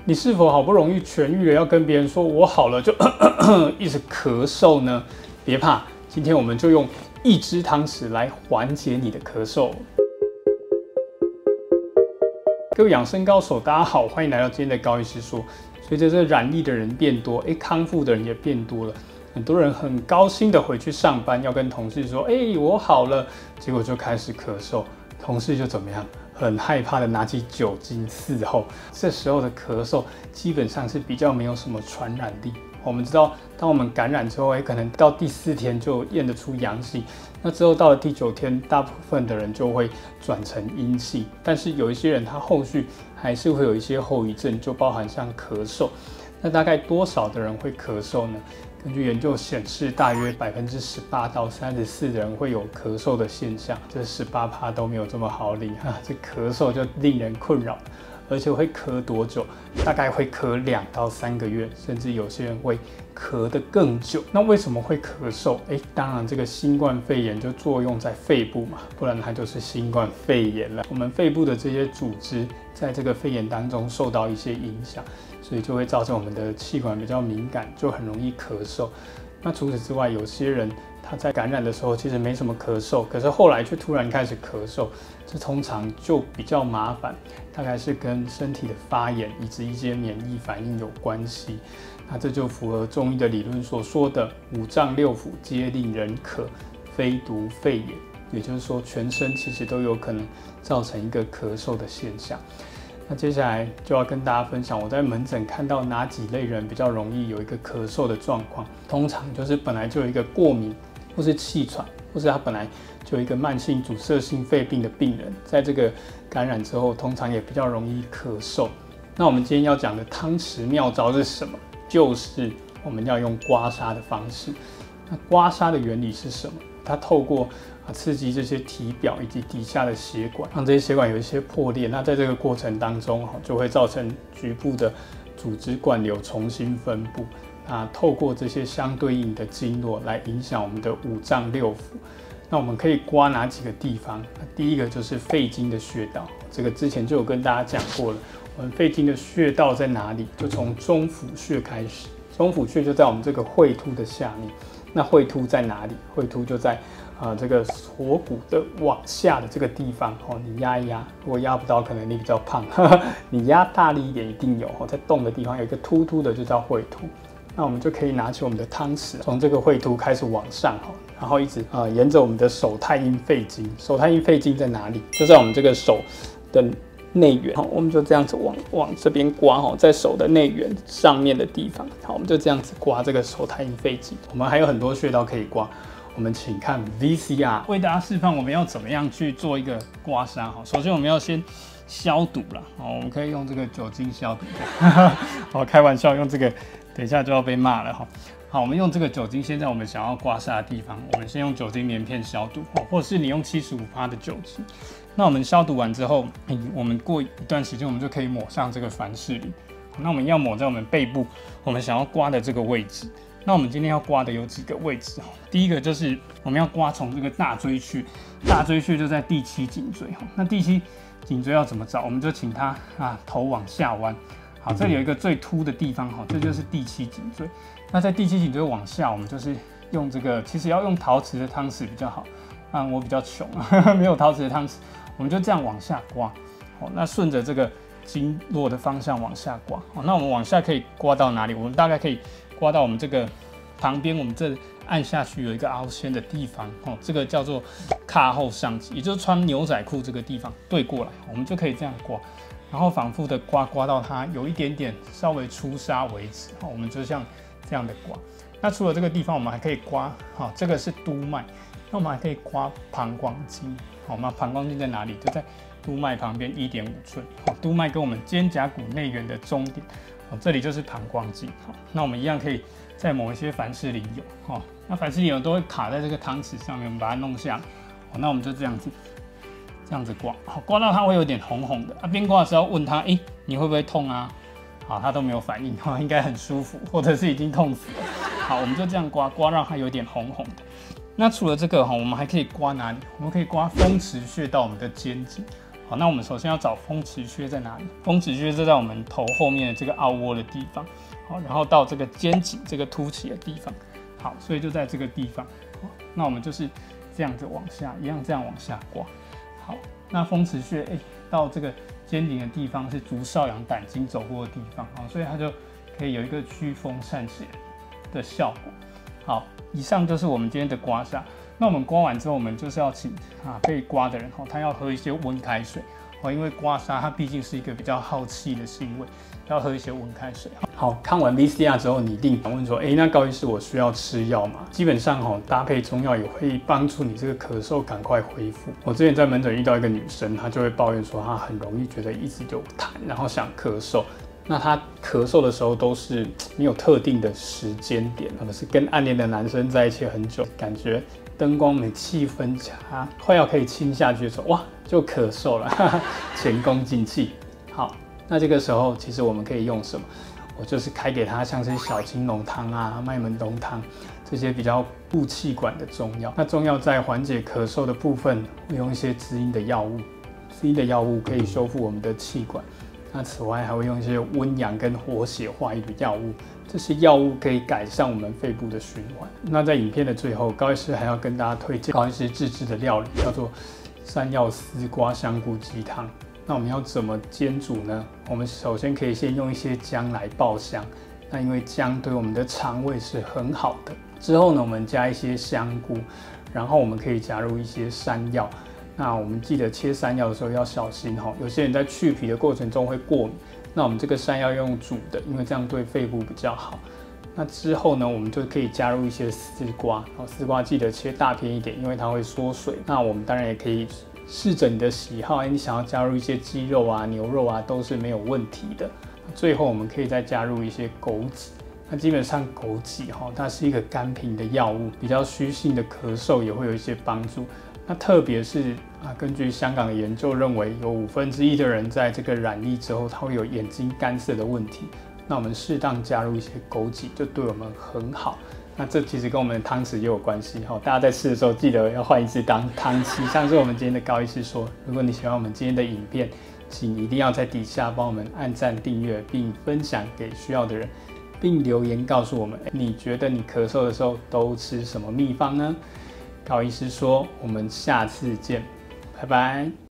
你是否好不容易痊愈了，要跟别人说我好了就一直咳嗽呢？别怕，今天我们就用1支汤匙来缓解你的咳嗽。各位养生高手，大家好，欢迎来到今天的高医师说。随着这染疫的人变多，康复的人也变多了，很多人很高兴的回去上班，要跟同事说，我好了，结果就开始咳嗽，同事就怎么样？很害怕的拿起酒精伺候。这时候的咳嗽基本上是比较没有什么传染力。我们知道，当我们感染之后，可能到第4天就验得出阳性，那之后到了第9天，大部分的人就会转成阴性。但是有一些人他后续还是会有一些后遗症，就包含像咳嗽。那大概多少的人会咳嗽呢？根据研究显示，大约18%到34%的人会有咳嗽的现象，这18%都没有这么好领啊！这咳嗽就令人困扰，而且会咳多久？大概会咳2到3个月，甚至有些人会咳得更久。那为什么会咳嗽？当然这个新冠肺炎就作用在肺部嘛，不然它就是新冠肺炎了。我们肺部的这些组织在这个肺炎当中受到一些影响，所以就会造成我们的气管比较敏感，就很容易咳嗽。那除此之外，有些人他在感染的时候其实没什么咳嗽，可是后来却突然开始咳嗽，这通常就比较麻烦，大概是跟身体的发炎以及一些免疫反应有关系。那这就符合中医的理论所说的5脏6腑皆令人咳，非独肺也。也就是说，全身其实都有可能造成一个咳嗽的现象。那接下来就要跟大家分享，我在门诊看到哪几类人比较容易有一个咳嗽的状况。通常就是本来就有一个过敏，或是气喘，或是他本来就有一个慢性阻塞性肺病的病人，在这个感染之后，通常也比较容易咳嗽。那我们今天要讲的汤匙妙招是什么？就是我们要用刮痧的方式。那刮痧的原理是什么？它透过刺激这些体表以及底下的血管，让这些血管有一些破裂。那在这个过程当中，就会造成局部的组织灌流重新分布。那透过这些相对应的经络来影响我们的5脏6腑。那我们可以刮哪几个地方？第一个就是肺经的穴道，这个之前就有跟大家讲过了。我们肺经的穴道在哪里？就从中府穴开始。中府穴就在我们这个会凸的下面。那会凸在哪里？会凸就在这个锁骨的往下的这个地方。你压一压，如果压不到，可能你比较胖，你压大力一点一定有。在动的地方有一个凸凸的，就叫会凸。那我们就可以拿起我们的汤匙，从这个会凸开始往上，然后一直沿着我们的手太阴肺经。手太阴肺经在哪里？就在我们这个手的内缘。我们就这样子往这边刮，在手的内缘上面的地方。好，我们就这样子刮这个手太阴肺经。我们还有很多穴道可以刮，我们请看 VCR， 为大家示范我们要怎么样去做一个刮痧。首先我们要先消毒了，我们可以用这个酒精消毒。好，开玩笑，用这个等一下就要被骂了。好，我们用这个酒精先在我们想要刮痧的地方，我们先用酒精棉片消毒，或者是你用75%的酒精。那我们消毒完之后，我们过一段时间，我们就可以抹上这个凡士林。那我们要抹在我们背部我们想要刮的这个位置。那我们今天要刮的有几个位置。第一个就是我们要刮从这个大椎穴，大椎穴就在第7颈椎。那第7颈椎要怎么找？我们就请他头往下弯。好，这里有一个最凸的地方，这就是第7颈椎。那在第7颈椎往下，我们就是用这个，其实要用陶瓷的汤匙比较好。我比较穷，没有陶瓷的汤匙，我们就这样往下刮。那顺着这个经络的方向往下刮。那我们往下可以刮到哪里？我们大概可以刮到我们这个旁边，我们这按下去有一个凹陷的地方，这个叫做髂后上棘，也就是穿牛仔裤这个地方对过来，我们就可以这样刮，然后反复的刮到它有一点点稍微出痧为止。我们就像这样的刮。那除了这个地方，我们还可以刮，这个是督脉。那我们还可以刮膀胱经，好吗？膀胱经在哪里？就在督脉旁边1.5寸。督脉跟我们肩胛骨内缘的中点，这里就是膀胱经。那我们一样可以再抹一些凡士林油，那凡士林油都会卡在这个汤匙上面，我们把它弄下来。那我们就这样子刮，刮到它会有点红红的。边刮的时候问他，你会不会痛啊？好，他都没有反应，应该很舒服，或者是已经痛死了。好，我们就这样刮让它有点红红的。那除了这个我们还可以刮哪里？我们可以刮风池穴到我们的肩颈。好，那我们首先要找风池穴在哪里？风池穴就在我们头后面的这个凹窝的地方。好，然后到这个肩颈这个凸起的地方。好，所以就在这个地方。好，那我们就是这样子往下，一样这样往下刮。好，那风池穴，到这个肩颈的地方是足少阳胆经走过的地方。好，所以它就可以有一个祛风散邪的效果。好，以上就是我们今天的刮痧。那我们刮完之后，我们就是要请被刮的人他要喝一些温开水因为刮痧它毕竟是一个比较耗气的行为，要喝一些温开水。好，看完 VCR 之后，你一定想问说，那高医师我需要吃药吗？基本上搭配中药也会帮助你这个咳嗽赶快恢复。我之前在门诊遇到一个女生，她就会抱怨说，她很容易觉得一直有痰，然后想咳嗽。那她咳嗽的时候都是没有特定的时间点，可能是跟暗恋的男生在一起很久，感觉灯光美、气氛佳，快要可以亲下去的时候，哇，就咳嗽了，前功尽弃。好，那这个时候其实我们可以用什么？我就是开给他像是小青龙汤麦门冬汤这些比较固气管的中药。那中药在缓解咳嗽的部分，会用一些滋阴的药物，滋阴的药物可以修复我们的气管。那此外还会用一些温阳跟活血化瘀的药物，这些药物可以改善我们肺部的循环。那在影片的最后，高医师还要跟大家推荐高医师自制的料理，叫做山药丝瓜香菇鸡汤。那我们要怎么煎煮呢？我们首先可以先用一些姜来爆香，那因为姜对我们的肠胃是很好的。之后呢，我们加一些香菇，然后我们可以加入一些山药。那我们记得切山药的时候要小心有些人在去皮的过程中会过敏。那我们这个山药用煮的，因为这样对肺部比较好。那之后呢，我们就可以加入一些丝瓜，丝瓜记得切大片一点，因为它会缩水。那我们当然也可以试着你的喜好，你想要加入一些鸡肉牛肉都是没有问题的。最后我们可以再加入一些枸杞。那基本上枸杞它是一个甘平的药物，比较虚性的咳嗽也会有一些帮助。那特别是根据香港的研究认为，有1/5的人在这个染疫之后，他会有眼睛干涩的问题。那我们适当加入一些枸杞，就对我们很好。那这其实跟我们的汤匙也有关系大家在吃的时候记得要换一次当汤匙。像是我们今天的高医师说，如果你喜欢我们今天的影片，请一定要在底下帮我们按赞、订阅，并分享给需要的人，并留言告诉我们，你觉得你咳嗽的时候都吃什么秘方呢？高医师说，我们下次见，拜拜。